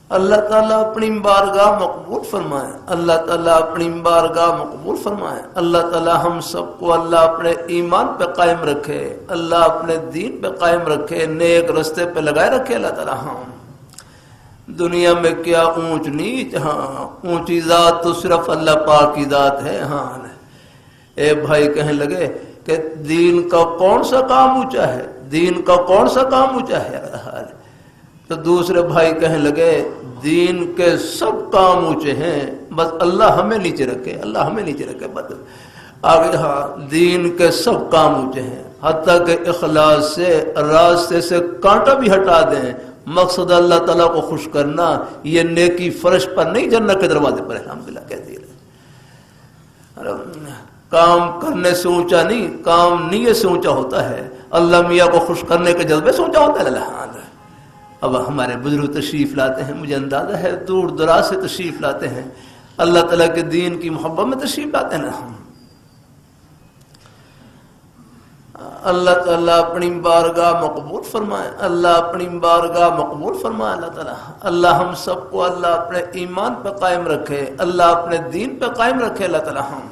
اللہ تعالیٰ اپنی بارگاہ مقبول فرمائے، اللہ تعالیٰ اپنی بارگاہ مقبول فرمائے، اللہ تعالیٰ ہم سب کو اللہ اپنے ایمان پہ قائم رکھے، اللہ اپنے دین پہ قائم رکھے، نیک رستے پہ لگائے رکھے اللہ تعالیٰ. ہاں دنیا میں کیا اونچ نیچ، ہاں اونچی ذات تو صرف اللہ پاک کی ذات ہے. ہاں اے بھائی کہنے لگے کہ دین کا کون سا کام اونچا ہے، دین کا کون سا کام اونچا ہے. تو دوسرے بھائی کہنے لگے دین کے سب کام اونچے ہیں، بس اللہ ہمیں نیچے رکھے، اللہ ہمیں نیچے رکھے. بس آگے ہاں دین کے سب کام اونچے ہیں، حتیٰ کہ اخلاص سے راستے سے کانٹا بھی ہٹا دیں، مقصد اللہ تعالیٰ کو خوش کرنا. یہ نیکی فرش پر نہیں، جنت کے دروازے پر الحمدللہ کہتی ہے. کام کرنے سے اونچا نہیں، کام نیت سے اونچا ہوتا ہے. اللہ میاں کو خوش کرنے کے جذبے سے اونچا ہوتا ہے. اللہ اب ہمارے بزرگ تشریف لاتے ہیں، مجھے اندازہ ہے دور دراز سے تشریف لاتے ہیں، اللہ تعالیٰ کے دین کی محبت میں تشریف لاتے ہیں. اللہ تعالیٰ اپنی بارگاہ مقبول فرمائے، اللہ اپنی بارگاہ مقبول فرمائے. اللہ تعالیٰ اللہ ہم سب کو اللہ اپنے ایمان پہ قائم رکھے، اللہ اپنے دین پہ قائم رکھے. اللہ تعالیٰ ہم